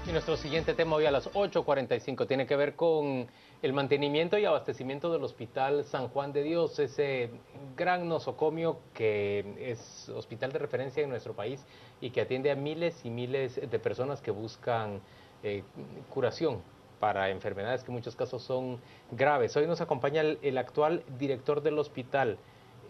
Y nuestro siguiente tema hoy a las 8:45 tiene que ver con el mantenimiento y abastecimiento del Hospital San Juan de Dios, ese gran nosocomio que es hospital de referencia en nuestro país y que atiende a miles y miles de personas que buscan curación para enfermedades que en muchos casos son graves. Hoy nos acompaña el actual director del hospital,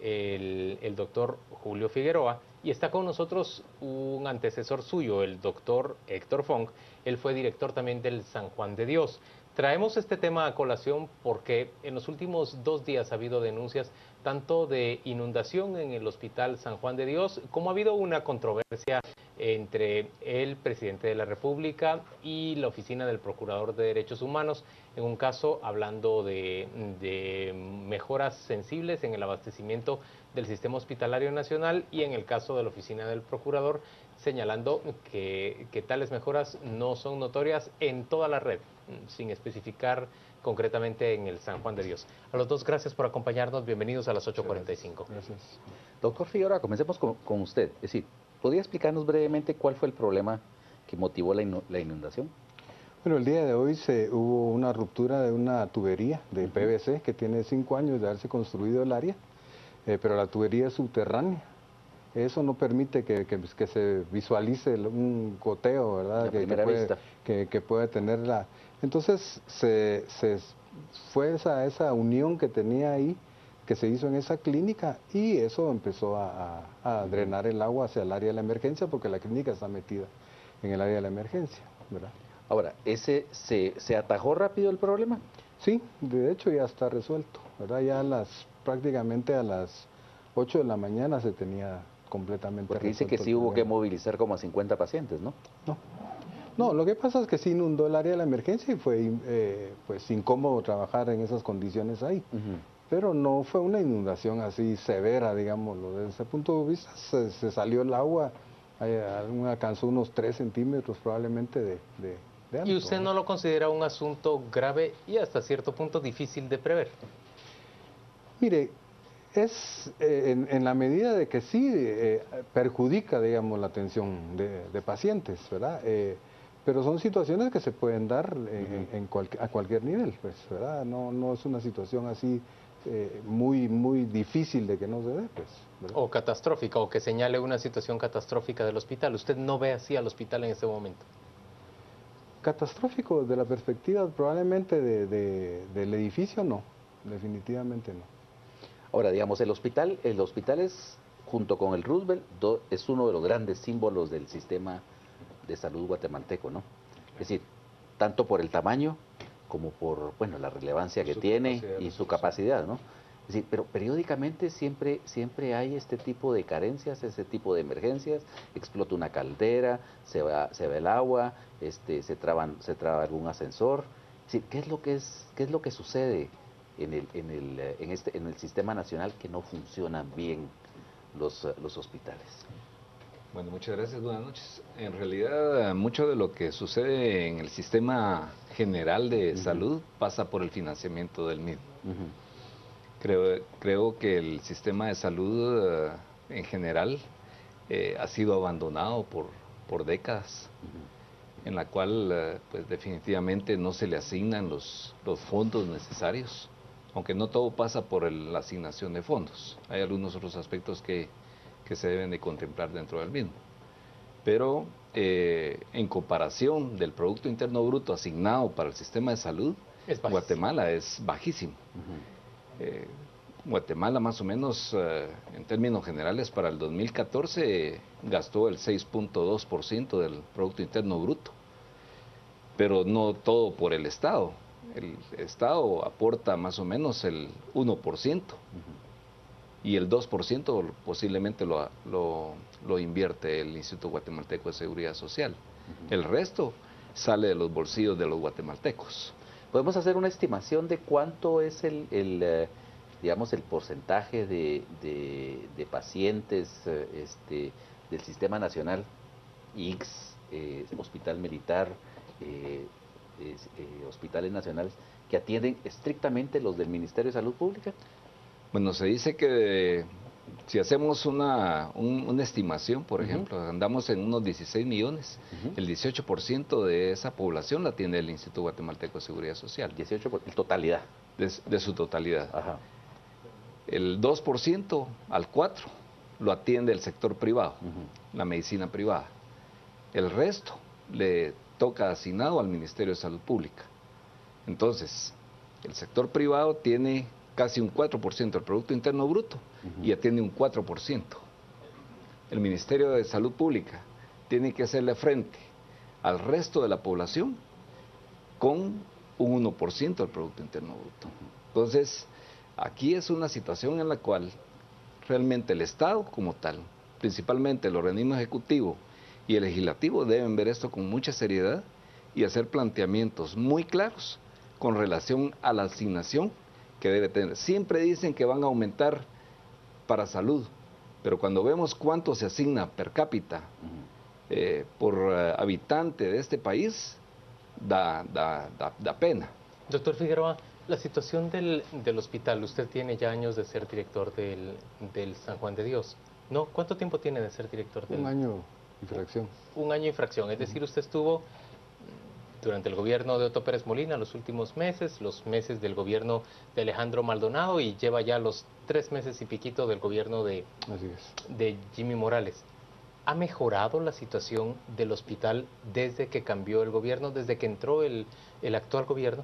el doctor Julio Figueroa, y está con nosotros un antecesor suyo, el doctor Héctor Fong. Él fue director también del San Juan de Dios. Traemos este tema a colación porque en los últimos 2 días ha habido denuncias tanto de inundación en el Hospital San Juan de Dios, como ha habido una controversia entre el presidente de la República y la oficina del Procurador de Derechos Humanos, en un caso hablando de mejoras sensibles en el abastecimiento del sistema hospitalario nacional, y en el caso de la oficina del Procurador señalando que tales mejoras no son notorias en toda la red, sin especificar concretamente en el San Juan de Dios. A los dos, gracias por acompañarnos. Bienvenidos a las 8:45. Gracias. Doctor Figueroa, comencemos con usted. Es decir, ¿podría explicarnos brevemente cuál fue el problema que motivó la inundación? Bueno, el día de hoy hubo una ruptura de una tubería de PVC que tiene 5 años de haberse construido el área, pero la tubería es subterránea. Eso no permite que se visualice un goteo, ¿verdad? A primera vista. Que puede tener la... Entonces fue esa unión que tenía ahí, que se hizo en esa clínica, y eso empezó a drenar el agua hacia el área de la emergencia, porque la clínica está metida en el área de la emergencia, ¿verdad? Ahora, ¿se atajó rápido el problema? Sí, de hecho ya está resuelto, ¿verdad? Ya prácticamente a las 8 de la mañana se tenía completamente Porque dice resuelto que el sí hubo que problema. movilizar como a 50 pacientes, ¿no? No, no, lo que pasa es que sí inundó el área de la emergencia y fue pues incómodo trabajar en esas condiciones ahí. Pero no fue una inundación así severa, digámoslo. Desde ese punto de vista se salió el agua, alcanzó unos 3 centímetros probablemente de alto. ¿Y usted no lo considera un asunto grave y hasta cierto punto difícil de prever? Mire, es en la medida de que sí perjudica, digamos, la atención de pacientes, ¿verdad? Pero son situaciones que se pueden dar a cualquier nivel, pues, ¿verdad? No es una situación así muy difícil de que no se dé, pues, ¿verdad? O catastrófica, o que señale una situación catastrófica del hospital. ¿Usted no ve así al hospital en este momento? Catastrófico desde la perspectiva probablemente del edificio, no, definitivamente no. Ahora, digamos, el hospital es, junto con el Roosevelt, es uno de los grandes símbolos del sistema de salud guatemalteco, ¿no? Es decir, tanto por el tamaño como por, bueno, la relevancia que tiene y su capacidad, ¿no? Es decir, pero periódicamente siempre hay este tipo de carencias, ese tipo de emergencias, explota una caldera, se va el agua, se traba algún ascensor. Es decir, qué es lo que sucede en el sistema nacional que no funcionan bien los hospitales? Bueno, muchas gracias, buenas noches. En realidad, mucho de lo que sucede en el sistema general de salud pasa por el financiamiento del mismo. Creo que el sistema de salud en general ha sido abandonado por décadas, en la cual pues definitivamente no se le asignan los fondos necesarios, aunque no todo pasa por la asignación de fondos. Hay algunos otros aspectos que se deben de contemplar dentro del mismo. Pero en comparación del Producto Interno Bruto asignado para el sistema de salud, Guatemala es bajísimo. Guatemala más o menos, en términos generales, para el 2014 gastó el 6.2% del Producto Interno Bruto, pero no todo por el Estado. El Estado aporta más o menos el 1%. Y el 2% posiblemente lo invierte el Instituto Guatemalteco de Seguridad Social. El resto sale de los bolsillos de los guatemaltecos. ¿Podemos hacer una estimación de cuánto es digamos, el porcentaje de pacientes del Sistema Nacional, ICS, Hospital Militar, hospitales nacionales, que atienden estrictamente los del Ministerio de Salud Pública? Bueno, se dice que Si hacemos una estimación, por ejemplo, andamos en unos 16 millones, el 18% de esa población la tiene el Instituto Guatemalteco de Seguridad Social. 18% totalidad. De su totalidad. Ajá. El 2% al 4% lo atiende el sector privado, la medicina privada. El resto le toca asignado al Ministerio de Salud Pública. Entonces, el sector privado tiene casi un 4% del Producto Interno Bruto y atiende un 4%. El Ministerio de Salud Pública tiene que hacerle frente al resto de la población con un 1% del Producto Interno Bruto. Entonces, aquí es una situación en la cual realmente el Estado como tal, principalmente el organismo ejecutivo y el legislativo, deben ver esto con mucha seriedad y hacer planteamientos muy claros con relación a la asignación que debe tener. Siempre dicen que van a aumentar para salud, pero cuando vemos cuánto se asigna per cápita por habitante de este país, da pena. Doctor Figueroa, la situación del hospital, usted tiene ya años de ser director del San Juan de Dios, ¿no? ¿Cuánto tiempo tiene de ser director del...? Un año y fracción. Un año y fracción, es decir, usted estuvo durante el gobierno de Otto Pérez Molina los últimos meses, los meses del gobierno de Alejandro Maldonado y lleva ya los 3 meses y piquito del gobierno Así es. de Jimmy Morales. ¿Ha mejorado la situación del hospital desde que cambió el gobierno, desde que entró el actual gobierno?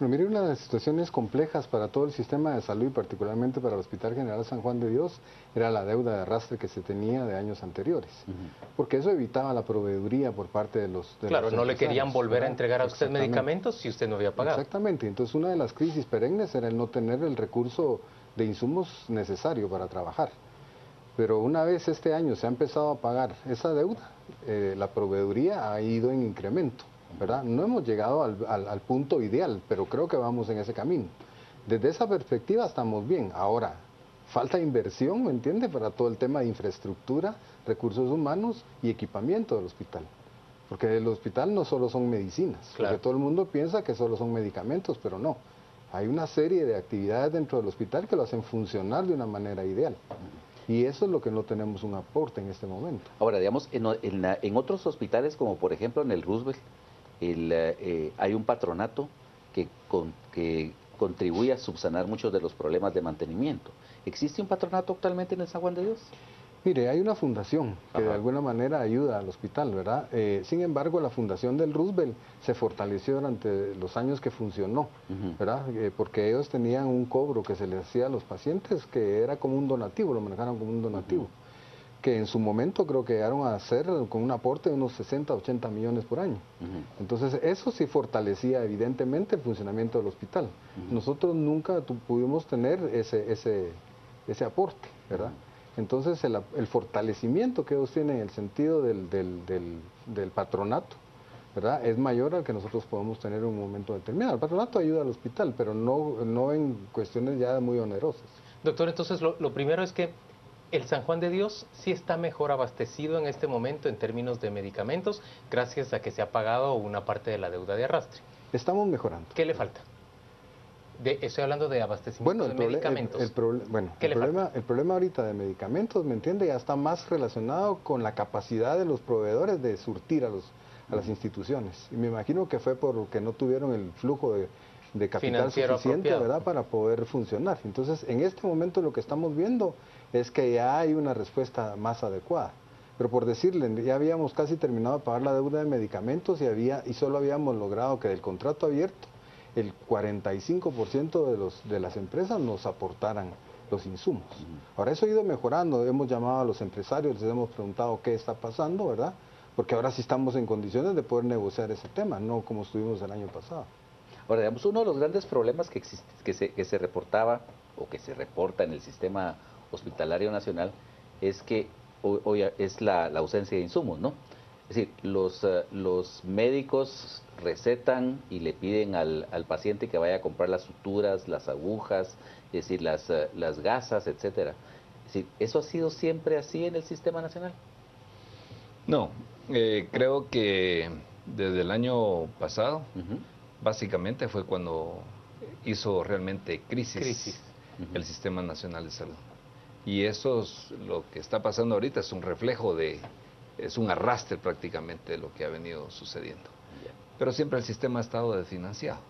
Bueno, mire, una de las situaciones complejas para todo el sistema de salud y particularmente para el Hospital General San Juan de Dios era la deuda de arrastre que se tenía de años anteriores, porque eso evitaba la proveeduría por parte de los Claro, no le querían volver a entregar a usted Exactamente. medicamentos si usted no había pagado. Exactamente, entonces una de las crisis perennes era el no tener el recurso de insumos necesario para trabajar. Pero una vez este año se ha empezado a pagar esa deuda, la proveeduría ha ido en incremento, ¿verdad? No hemos llegado al punto ideal, pero creo que vamos en ese camino. Desde esa perspectiva estamos bien. Ahora, falta inversión, ¿me entiende?, para todo el tema de infraestructura, recursos humanos y equipamiento del hospital. Porque el hospital no solo son medicinas, Claro. porque todo el mundo piensa que solo son medicamentos, pero no. Hay una serie de actividades dentro del hospital que lo hacen funcionar de una manera ideal. Y eso es lo que no tenemos un aporte en este momento. Ahora, digamos, en otros hospitales, como por ejemplo en el Roosevelt, hay un patronato que contribuye a subsanar muchos de los problemas de mantenimiento. ¿Existe un patronato actualmente en el San Juan de Dios? Mire, hay una fundación que de Ajá. alguna manera ayuda al hospital, ¿verdad? Sin embargo, la fundación del Roosevelt se fortaleció durante los años que funcionó, ¿verdad? Porque ellos tenían un cobro que se les hacía a los pacientes que era como un donativo, lo manejaron como un donativo, que en su momento creo que llegaron a hacer con un aporte de unos 60, 80 millones por año. Entonces, eso sí fortalecía evidentemente el funcionamiento del hospital. Nosotros nunca pudimos tener ese aporte, ¿verdad? Entonces, el fortalecimiento que ellos tienen en el sentido del patronato, ¿verdad?, es mayor al que nosotros podemos tener en un momento determinado. El patronato ayuda al hospital, pero no en cuestiones ya muy onerosas. Doctor, entonces lo primero es que el San Juan de Dios sí está mejor abastecido en este momento en términos de medicamentos, gracias a que se ha pagado una parte de la deuda de arrastre. Estamos mejorando. ¿Qué le falta? Estoy hablando de abastecimiento de medicamentos. El ¿Qué le falta? el problema ahorita de medicamentos, ¿me entiende?, ya está más relacionado con la capacidad de los proveedores de surtir a las instituciones. Y me imagino que fue porque no tuvieron el flujo de capital Financiero suficiente, apropiado. ¿verdad?, para poder funcionar. Entonces, en este momento lo que estamos viendo es que ya hay una respuesta más adecuada. Pero por decirle, ya habíamos casi terminado de pagar la deuda de medicamentos y solo habíamos logrado que del contrato abierto el 45% de las empresas nos aportaran los insumos. Ahora eso ha ido mejorando, hemos llamado a los empresarios, les hemos preguntado qué está pasando, ¿verdad? Porque ahora sí estamos en condiciones de poder negociar ese tema, no como estuvimos el año pasado. Ahora, digamos, uno de los grandes problemas que se reportaba o que se reporta en el sistema hospitalario nacional es que hoy es la ausencia de insumos, ¿no? Es decir, los médicos recetan y le piden al paciente que vaya a comprar las suturas, las agujas, es decir, las gasas, etcétera. Es decir, ¿eso ha sido siempre así en el sistema nacional? No, creo que desde el año pasado, básicamente fue cuando hizo realmente crisis el Sistema Nacional de Salud. Y eso es lo que está pasando ahorita, es un reflejo es un arrastre prácticamente de lo que ha venido sucediendo. Pero siempre el sistema ha estado desfinanciado.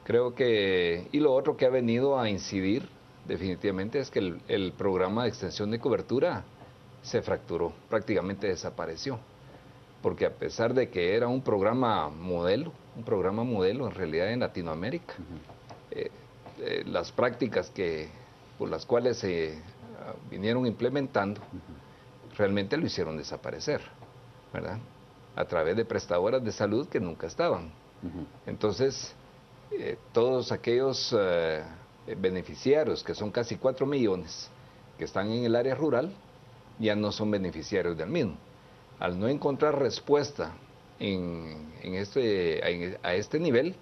Creo que, y lo otro que ha venido a incidir definitivamente es que el programa de extensión de cobertura se fracturó, prácticamente desapareció. Porque a pesar de que era un programa modelo en realidad en Latinoamérica, las prácticas por las cuales se vinieron implementando, realmente lo hicieron desaparecer, ¿verdad? A través de prestadoras de salud que nunca estaban. Entonces, todos aquellos beneficiarios, que son casi 4 millones, que están en el área rural, ya no son beneficiarios del mismo. Al no encontrar respuesta a este nivel,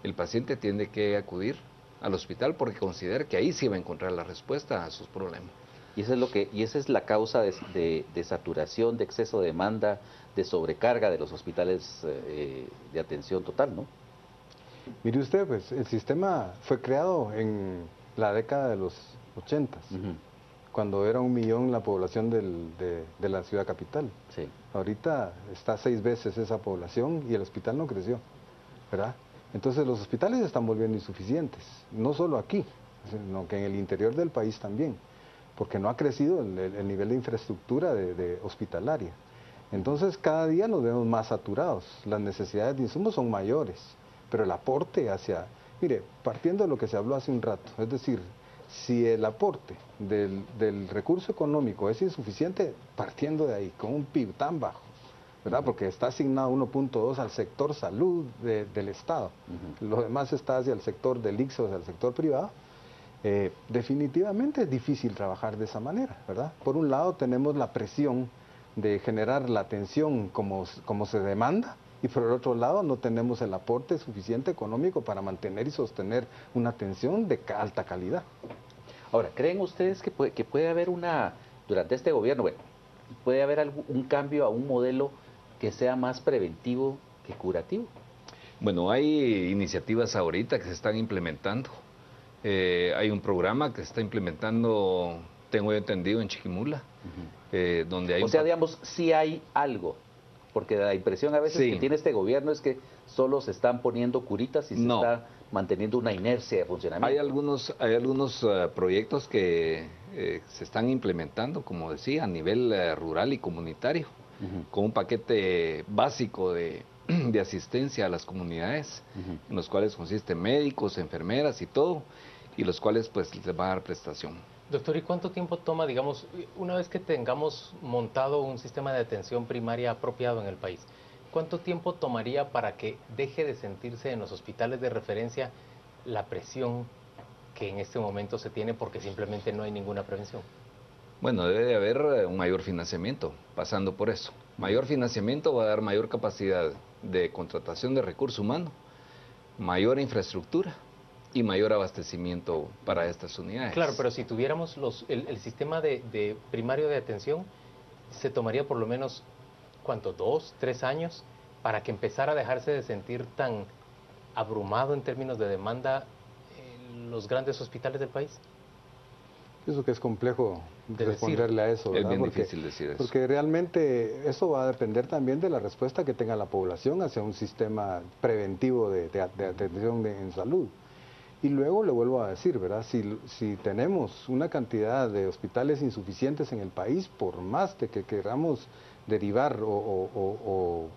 el paciente tiene que acudir al hospital porque considera que ahí sí va a encontrar la respuesta a sus problemas. Y esa es la causa de saturación, de exceso de demanda, de sobrecarga de los hospitales de atención total, ¿no? Mire usted, pues el sistema fue creado en la década de los 80, cuando era 1 millón la población de la ciudad capital. Sí. Ahorita está 6 veces esa población y el hospital no creció, ¿verdad? Entonces los hospitales se están volviendo insuficientes, no solo aquí, sino que en el interior del país también, porque no ha crecido el nivel de infraestructura de hospitalaria. Entonces cada día nos vemos más saturados, las necesidades de insumos son mayores, pero el aporte mire, partiendo de lo que se habló hace un rato, es decir, si el aporte del recurso económico es insuficiente, partiendo de ahí, con un PIB tan bajo, ¿verdad? Porque está asignado 1.2 al sector salud del Estado, lo demás está hacia el sector del ICSO, hacia el sector privado. Definitivamente es difícil trabajar de esa manera, ¿verdad? Por un lado tenemos la presión de generar la atención como se demanda, y por el otro lado no tenemos el aporte suficiente económico para mantener y sostener una atención de alta calidad. Ahora, ¿creen ustedes que puede haber durante este gobierno, bueno, puede haber un cambio a un modelo que sea más preventivo que curativo? Bueno, hay iniciativas ahorita que se están implementando. Hay un programa que se está implementando, tengo entendido, en Chiquimula, donde hay... O sea, digamos, sí hay algo, porque la impresión a veces que tiene este gobierno es que solo se están poniendo curitas y se está manteniendo una inercia de funcionamiento. Hay algunos proyectos que se están implementando, como decía, a nivel rural y comunitario, con un paquete básico de asistencia a las comunidades, en los cuales consisten médicos, enfermeras y todo, y los cuales pues les va a dar prestación. Doctor, ¿y cuánto tiempo toma, digamos, una vez que tengamos montado un sistema de atención primaria apropiado en el país, cuánto tiempo tomaría para que deje de sentirse en los hospitales de referencia la presión que en este momento se tiene porque simplemente no hay ninguna prevención? Bueno, debe de haber un mayor financiamiento, pasando por eso. Mayor financiamiento va a dar mayor capacidad de contratación de recurso humano, mayor infraestructura y mayor abastecimiento para estas unidades. Claro, pero si tuviéramos el sistema de primario de atención, se tomaría por lo menos, ¿cuánto? 2, 3 años para que empezara a dejarse de sentir tan abrumado en términos de demanda en los grandes hospitales del país. Pienso que es complejo responderle a eso, ¿verdad? Es bien difícil decir eso. Porque realmente eso va a depender también de la respuesta que tenga la población hacia un sistema preventivo de atención en salud. Y luego le vuelvo a decir, ¿verdad? Si tenemos una cantidad de hospitales insuficientes en el país, por más de que queramos derivar o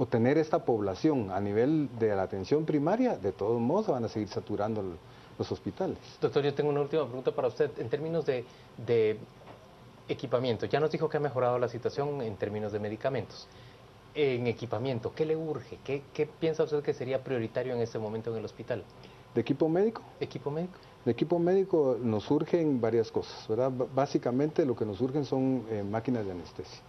tener esta población a nivel de la atención primaria, de todos modos van a seguir saturando los hospitales. Doctor, yo tengo una última pregunta para usted. En términos de equipamiento, ya nos dijo que ha mejorado la situación en términos de medicamentos. En equipamiento, ¿qué le urge? ¿Qué piensa usted que sería prioritario en este momento en el hospital? ¿De equipo médico? ¿Equipo médico? De equipo médico nos surgen varias cosas, ¿verdad? Básicamente lo que nos surgen son máquinas de anestesia.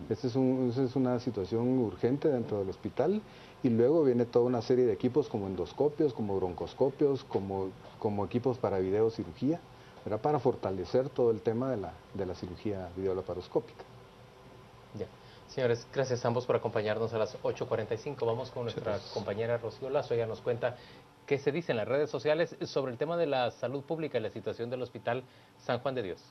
Esta es una situación urgente dentro del hospital, y luego viene toda una serie de equipos como endoscopios, como broncoscopios, como equipos para videocirugía, ¿verdad? Para fortalecer todo el tema de la cirugía videolaparoscópica. Ya. Señores, gracias a ambos por acompañarnos a las 8:45. Vamos con nuestra compañera Rocío Lazo. Ella nos cuenta qué se dice en las redes sociales sobre el tema de la salud pública y la situación del Hospital San Juan de Dios.